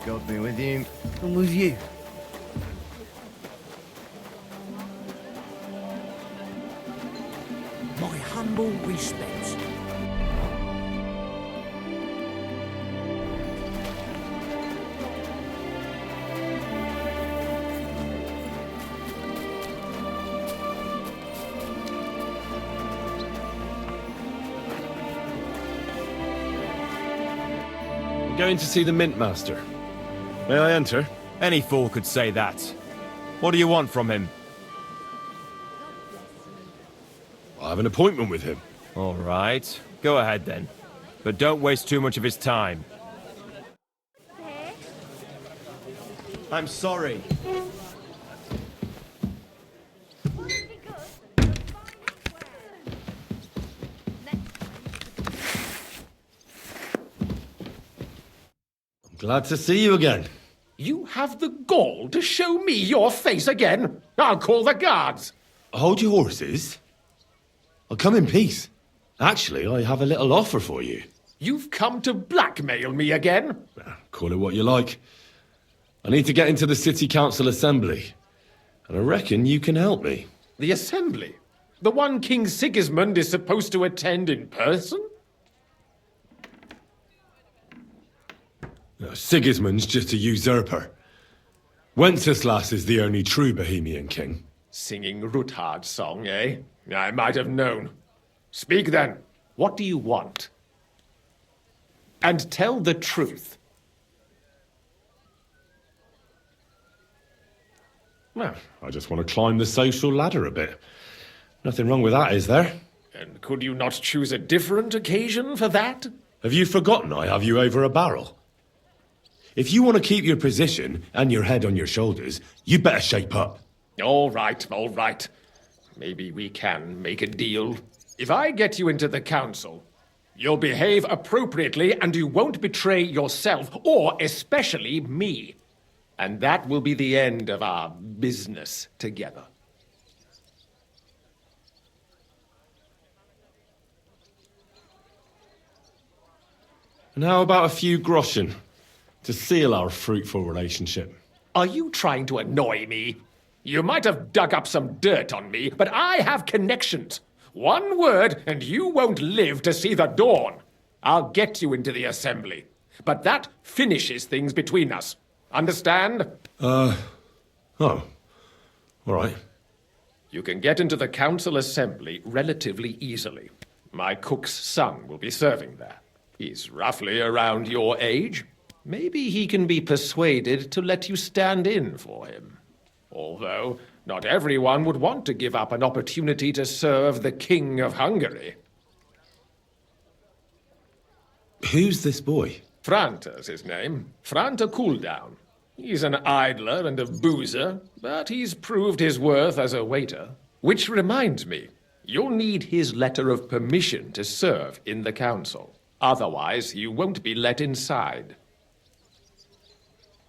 God be with you. And with you. My humble respects. I'm going to see the Mint Master. May I enter? Any fool could say that. What do you want from him? I have an appointment with him. All right. Go ahead then. But don't waste too much of his time. I'm sorry. Glad to see you again. You have the gall to show me your face again? I'll call the guards. Hold your horses. I'll come in peace. Actually, I have a little offer for you. You've come to blackmail me again? Call it what you like. I need to get into the City Council Assembly, and I reckon you can help me. The assembly? The one King Sigismund is supposed to attend in person? Sigismund's just a usurper. Wenceslas is the only true Bohemian king. Singing Ruthard's song, eh? I might have known. Speak then. What do you want? And tell the truth. Well, I just want to climb the social ladder a bit. Nothing wrong with that, is there? And could you not choose a different occasion for that? Have you forgotten I have you over a barrel? If you want to keep your position and your head on your shoulders, you better shape up. All right, all right. Maybe we can make a deal. If I get you into the council, you'll behave appropriately and you won't betray yourself, or especially me. And that will be the end of our business together. And how about a few groschen to seal our fruitful relationship? Are you trying to annoy me? You might have dug up some dirt on me, but I have connections. One word, and you won't live to see the dawn. I'll get you into the assembly. But that finishes things between us. Understand? Oh. All right. You can get into the council assembly relatively easily. My cook's son will be serving there. He's roughly around your age. Maybe he can be persuaded to let you stand in for him. Although, not everyone would want to give up an opportunity to serve the King of Hungary. Who's this boy? Franta's his name. Franta Cooldown. He's an idler and a boozer, but he's proved his worth as a waiter. Which reminds me, you'll need his letter of permission to serve in the council. Otherwise, you won't be let inside.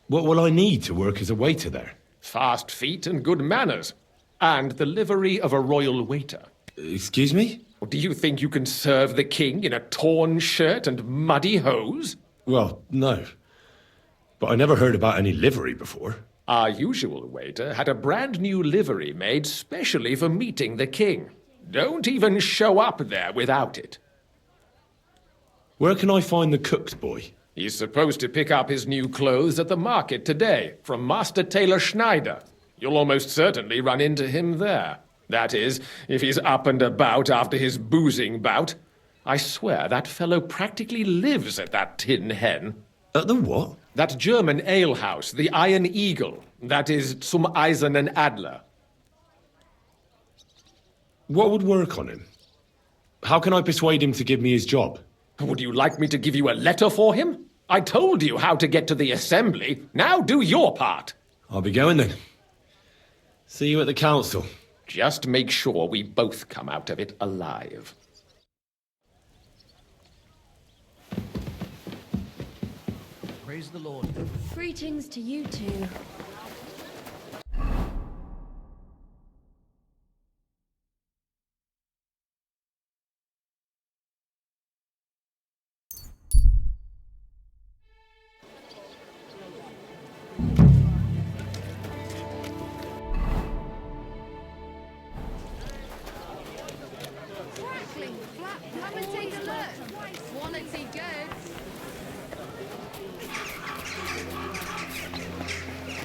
What will I need to work as a waiter there? Fast feet and good manners. And the livery of a royal waiter. Excuse me? Do you think you can serve the king in a torn shirt and muddy hose? Well, no. But I never heard about any livery before. Our usual waiter had a brand new livery made specially for meeting the king. Don't even show up there without it. Where can I find the cook's boy? He's supposed to pick up his new clothes at the market today from Master Tailor Schneider. You'll almost certainly run into him there. That is, if he's up and about after his boozing bout. I swear that fellow practically lives at that Tin Hen. At the what? That German alehouse, the Iron Eagle. That is Zum Eisernen Adler. What would work on him? How can I persuade him to give me his job? Would you like me to give you a letter for him? I told you how to get to the assembly. Now do your part. I'll be going then. See you at the council. Just make sure we both come out of it alive. Praise the Lord. Greetings to you two.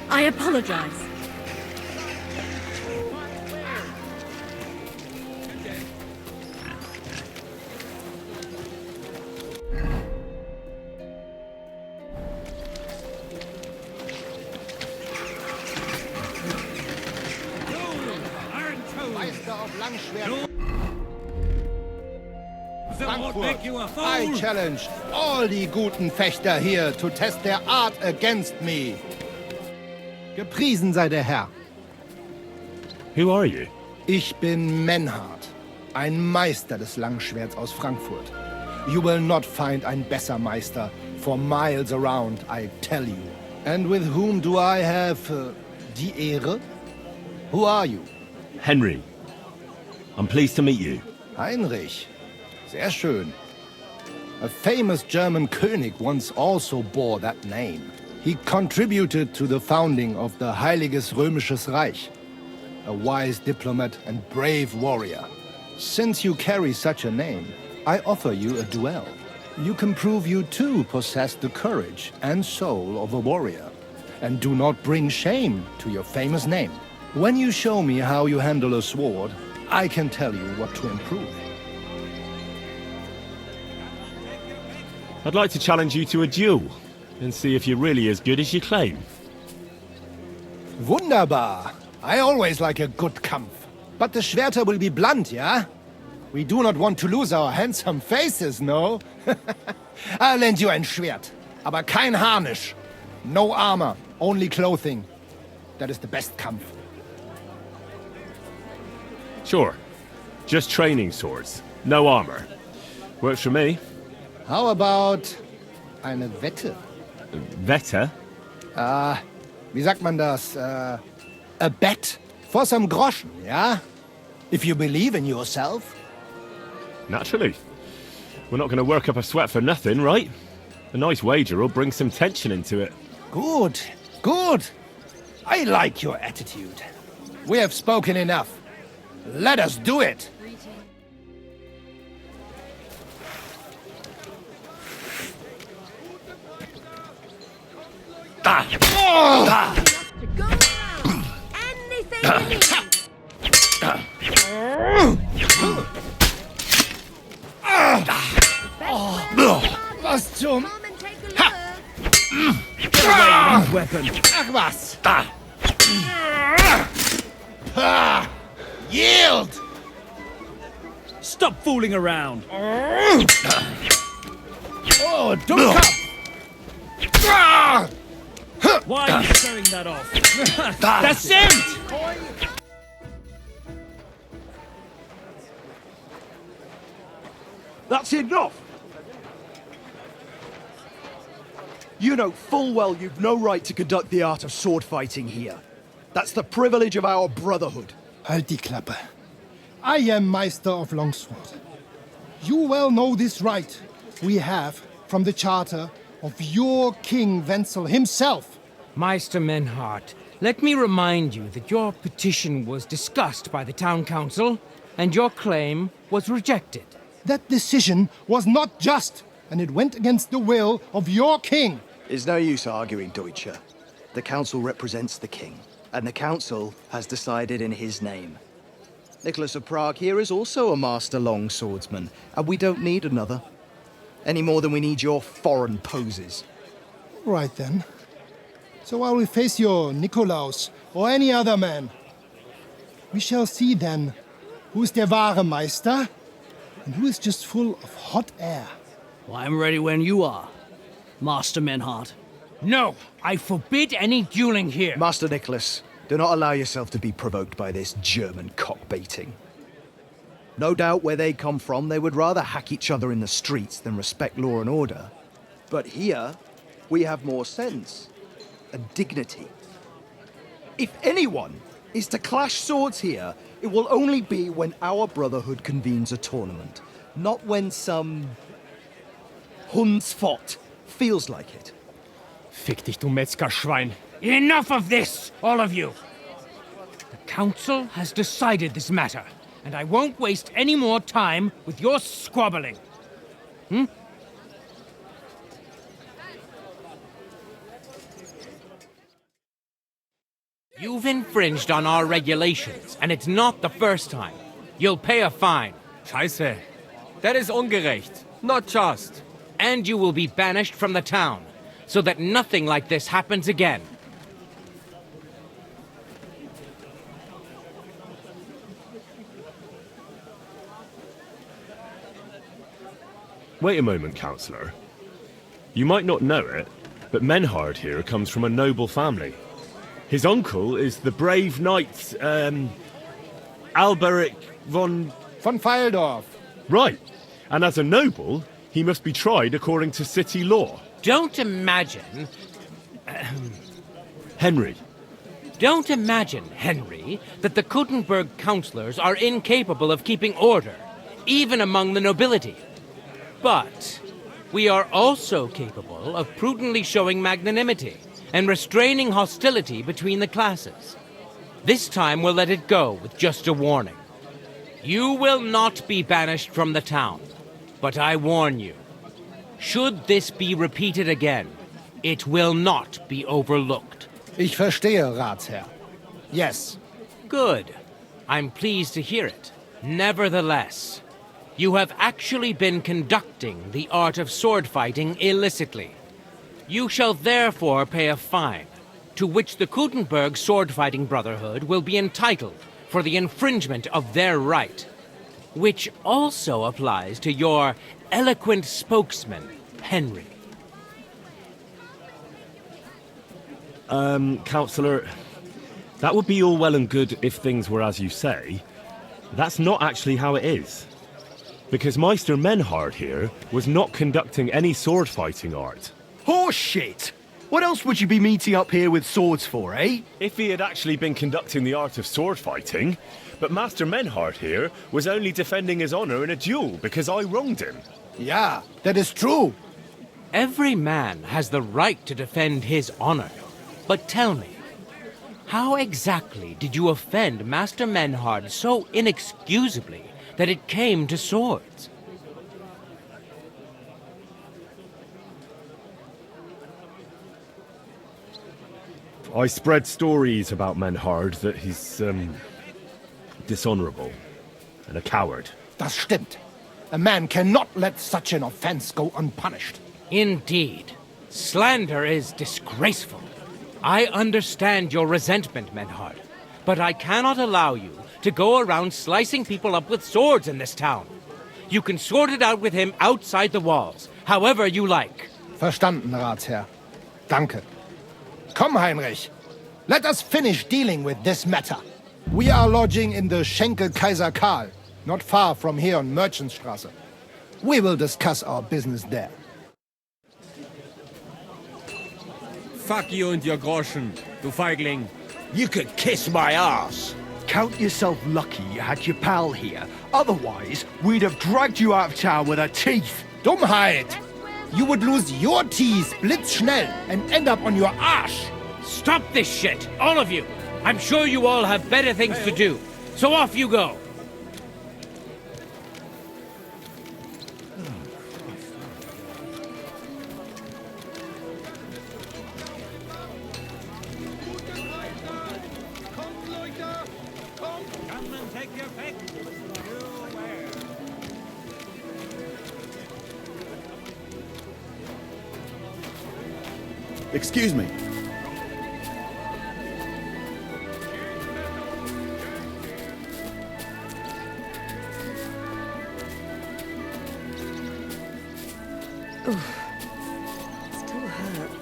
I apologize. Meister of Langschwert. Frankfurt. I challenge all die guten Fechter here to test their art against me. Gepriesen sei der Herr. Who are you? Ich bin Menhard, ein Meister des Langschwerts aus Frankfurt. You will not find ein besser Meister for miles around, I tell you. And with whom do I have die Ehre? Who are you? Henry. I'm pleased to meet you. Heinrich. Sehr schön. A famous German König once also bore that name. He contributed to the founding of the Heiliges Römisches Reich. A wise diplomat and brave warrior. Since you carry such a name, I offer you a duel. You can prove you too possess the courage and soul of a warrior. And do not bring shame to your famous name. When you show me how you handle a sword, I can tell you what to improve. I'd like to challenge you to a duel and see if you're really as good as you claim. Wunderbar. I always like a good Kampf. But the Schwerter will be blunt, yeah? We do not want to lose our handsome faces, no? I'll lend you ein Schwert. Aber kein Harnisch. No armor, only clothing. That is the best Kampf. Sure. Just training swords. No armor. Works for me. How about eine Wette? Wette? Wie sagt man das? A bet? For some groschen, yeah? If you believe in yourself. Naturally. We're not going to work up a sweat for nothing, right? A nice wager will bring some tension into it. Good, good. I like your attitude. We have spoken enough. Let us do it. To go around. Anything you need. Was zum... Come and take a look. Weapon. Ach was. Yield! Stop fooling around. Oh, don't come! Why are you showing that off? That's it! That's enough! You know full well you've no right to conduct the art of sword fighting here. That's the privilege of our brotherhood. Halt die Klappe. I am Meister of Longsword. You well know this right we have from the charter of your King Wenzel himself. Meister Menhart, let me remind you that your petition was discussed by the town council, and your claim was rejected. That decision was not just, and it went against the will of your king. It's no use arguing, Deutscher. The council represents the king, and the council has decided in his name. Nicholas of Prague here is also a master longswordsman, and we don't need another. Any more than we need your foreign poses. Right then. So I will face your Nikolaus or any other man. We shall see then who is der wahre Meister and who is just full of hot air. Well, I'm ready when you are, Master Menhart. No, I forbid any dueling here. Master Nicholas, do not allow yourself to be provoked by this German cockbaiting. No doubt where they come from, they would rather hack each other in the streets than respect law and order. But here, we have more sense and dignity. If anyone is to clash swords here, it will only be when our brotherhood convenes a tournament, not when some Hundsfott feels like it. Fick dich, du Metzgerschwein. Enough of this, all of you. The council has decided this matter, and I won't waste any more time with your squabbling. You've infringed on our regulations, and it's not the first time. You'll pay a fine. Scheiße. That is ungerecht. Not just. And you will be banished from the town, so that nothing like this happens again. Wait a moment, Counselor. You might not know it, but Menhard here comes from a noble family. His uncle is the brave knight, Alberic von Feildorf. Right. And as a noble, he must be tried according to city law. Don't imagine, Henry. Don't imagine, Henry, that the Kuttenberg councillors are incapable of keeping order, even among the nobility. But we are also capable of prudently showing magnanimity and restraining hostility between the classes. This time we'll let it go with just a warning. You will not be banished from the town, but I warn you, should this be repeated again, it will not be overlooked. Ich verstehe, Ratsherr. Yes. Good. I'm pleased to hear it. Nevertheless, you have actually been conducting the art of sword fighting illicitly. You shall therefore pay a fine, to which the Kuttenberg Sword Fighting Brotherhood will be entitled for the infringement of their right, which also applies to your eloquent spokesman, Henry. Counselor, that would be all well and good if things were as you say. That's not actually how it is. Because Meister Menhard here was not conducting any sword fighting art. Horseshit! What else would you be meeting up here with swords for, eh? If he had actually been conducting the art of sword fighting, but Master Menhard here was only defending his honor in a duel because I wronged him. Ja, that is true. Every man has the right to defend his honor. But tell me, how exactly did you offend Master Menhard so inexcusably that it came to swords? I spread stories about Menhard that he's, dishonorable and a coward. Das stimmt. A man cannot let such an offense go unpunished. Indeed. Slander is disgraceful. I understand your resentment, Menhard, but I cannot allow you to go around slicing people up with swords in this town. You can sort it out with him outside the walls, however you like. Verstanden, Ratsherr. Danke. Komm, Heinrich. Let us finish dealing with this matter. We are lodging in the Schenke Kaiser Karl, not far from here on Merchantstraße. We will discuss our business there. Fuck you and your Groschen, du Feigling. You could kiss my ass. Count yourself lucky you had your pal here. Otherwise, we'd have dragged you out of town with our teeth. Dummheit! You would lose your teeth blitzschnell and end up on your arsch. Stop this shit, all of you! I'm sure you all have better things to do, so off you go! Come and take your pick. Excuse me. Still hurts.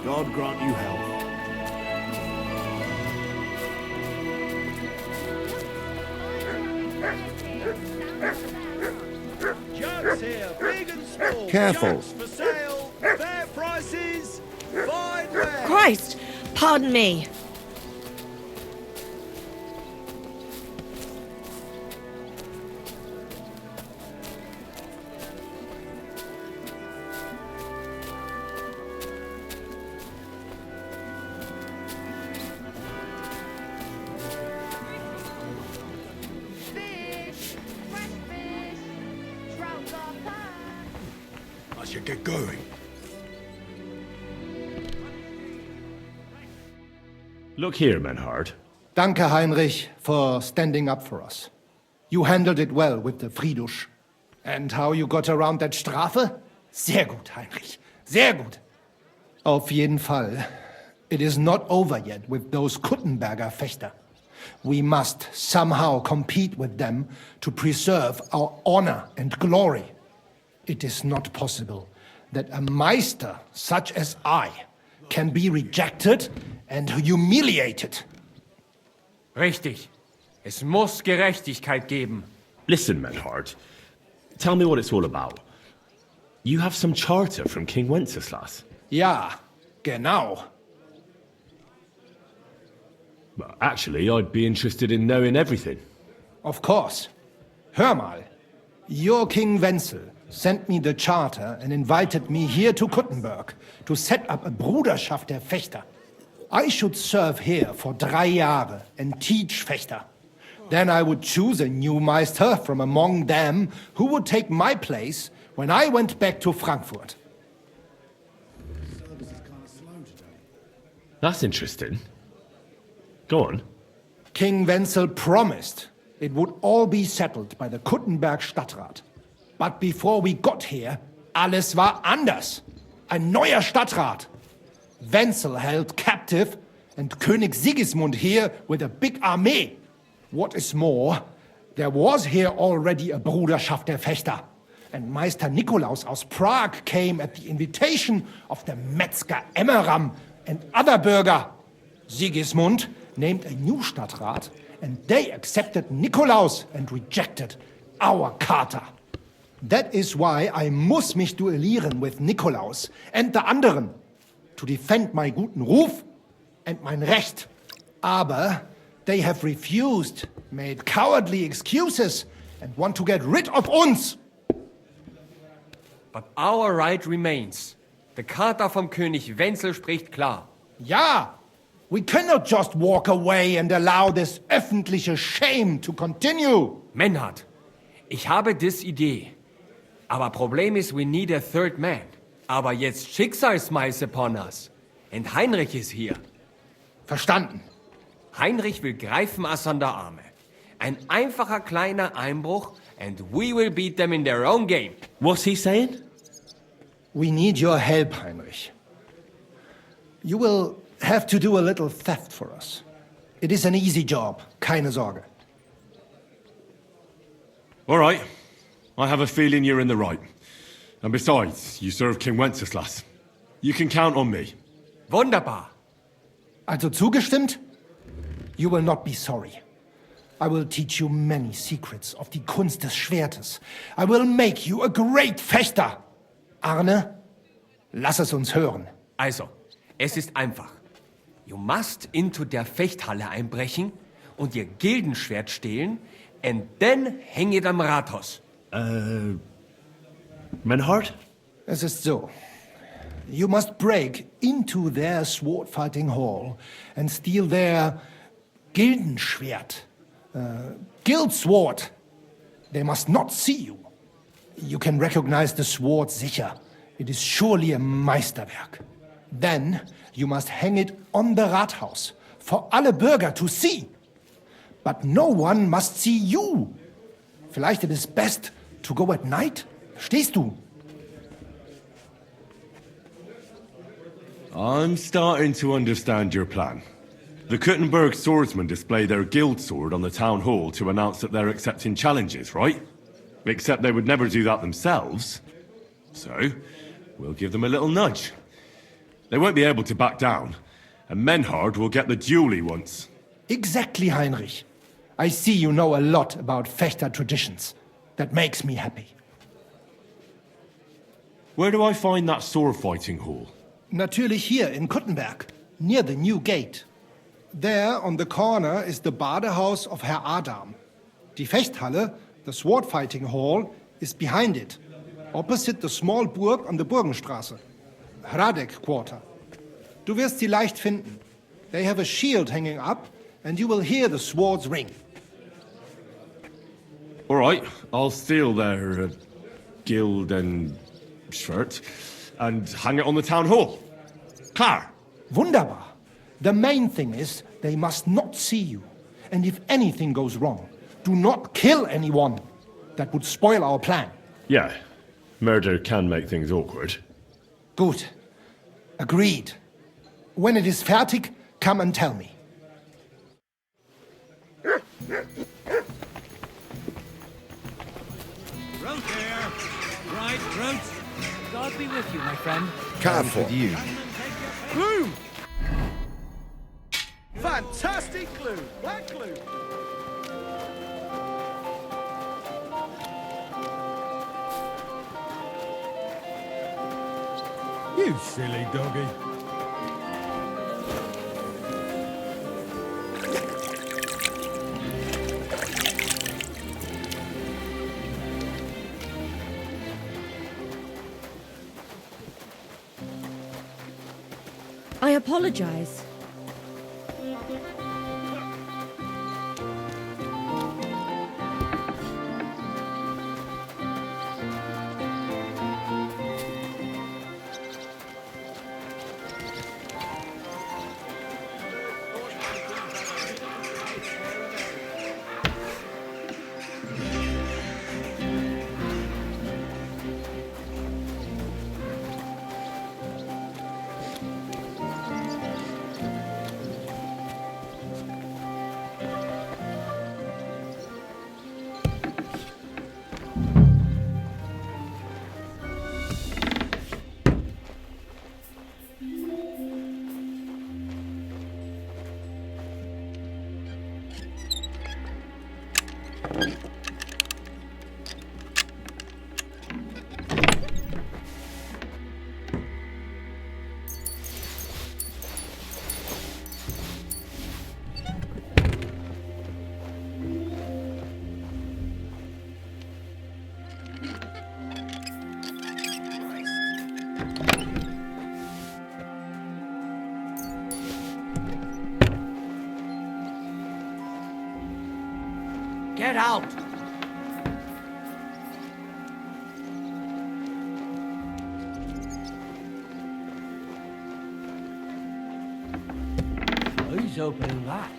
God grant you health. Jugs here, big and small. Careful. Jugs for sale. Fair prices. Fine wear. Christ! Pardon me. I should get going. Look here, Menhard. Danke, Heinrich, for standing up for us. You handled it well with the Friedusch. And how you got around that Strafe? Sehr gut, Heinrich. Sehr gut. Auf jeden Fall. It is not over yet with those Kuttenberger Fechter. We must somehow compete with them to preserve our honor and glory. It is not possible that a Meister such as I can be rejected and humiliated. Richtig. Es muss Gerechtigkeit geben. Listen, Menhard. Tell me what it's all about. You have some charter from King Wenceslas. Ja, genau. Well, actually, I'd be interested in knowing everything. Of course. Hör mal. Your King Wenzel sent me the charter and invited me here to Kuttenberg to set up a Bruderschaft der Fechter. I should serve here for 3 Jahre and teach Fechter. Then I would choose a new Meister from among them who would take my place when I went back to Frankfurt. That's interesting. Go on. King Wenzel promised it would all be settled by the Kuttenberg Stadtrat. But before we got here, alles war anders. Ein neuer Stadtrat. Wenzel held captive and König Sigismund here with a big army. What is more, there was here already a Bruderschaft der Fechter. And Meister Nikolaus aus Prague came at the invitation of the Metzger Emmeram and other Bürger. Sigismund named a new Stadtrat, and they accepted Nikolaus and rejected our Charta. That is why I muss mich duellieren with Nikolaus and the anderen, to defend my guten Ruf and mein Recht. Aber they have refused, made cowardly excuses, and want to get rid of uns. But our right remains. The Charta vom König Wenzel spricht klar. Ja, we cannot just walk away and allow this öffentliche shame to continue. Menhard, ich habe dis Idee. Aber Problem ist, we need a third man. Aber jetzt Schicksalsmeis upon us. And Heinrich ist hier. Verstanden. Heinrich will greifen us an der Arme. Ein einfacher kleiner Einbruch and we will beat them in their own game. What's he saying? We need your help, Heinrich. You will have to do a little theft for us. It is an easy job, keine Sorge. All right. I have a feeling you're in the right. And besides, you serve King Wenceslas. You can count on me. Wunderbar. Also zugestimmt? You will not be sorry. I will teach you many secrets of die Kunst des Schwertes. I will make you a great Fechter. Arne, lass es uns hören. Also, es ist einfach. You must into der Fechthalle einbrechen und ihr Gildenschwert stehlen and then hang it am Rathaus. Menhard? Es ist so. You must break into their sword fighting hall and steal their Gildenschwert. Guild sword. They must not see you. You can recognize the sword sicher. It is surely a Meisterwerk. Then you must hang it on the Rathaus for alle Bürger to see. But no one must see you. Vielleicht it is best to go at night? Verstehst du? I'm starting to understand your plan. The Kuttenberg swordsmen display their guild sword on the town hall to announce that they're accepting challenges, right? Except they would never do that themselves. So, we'll give them a little nudge. They won't be able to back down, and Menhard will get the duel he wants. Exactly, Heinrich. I see you know a lot about Fechter traditions. That makes me happy. Where do I find that sword fighting hall? Natürlich hier in Kuttenberg, near the new gate. There, on the corner, is the Badehaus of Herr Adam. Die Fechthalle, the sword fighting hall, is behind it, opposite the small Burg on the Burgenstraße. Hradek Quarter. Du wirst sie leicht finden. They have a shield hanging up, and you will hear the swords ring. All right, I'll steal their guild and shirt and hang it on the town hall. Klar. Wunderbar. The main thing is They must not see you. And if anything goes wrong, do not kill anyone. That would spoil our plan. Yeah, murder can make things awkward. Good. Agreed. When it is fertig, come and tell me. Rout there. Right, Rout. God be with you, my friend. Careful. You. Gloom! Fantastic gloom! Black gloom! You silly doggy. I apologize. Get out! Who's opening that?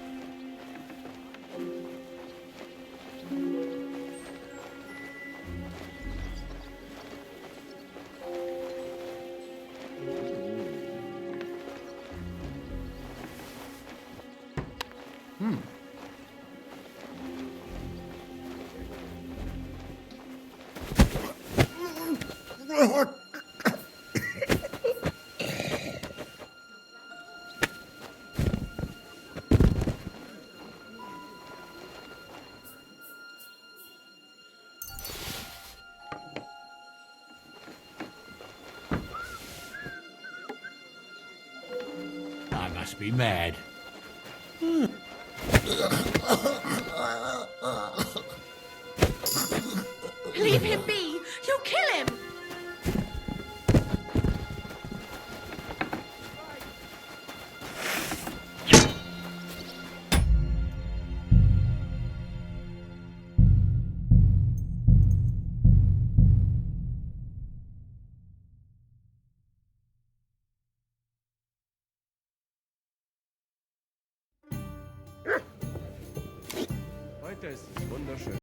I must be mad. Leave him be! You'll kill him! Heute ist es wunderschön.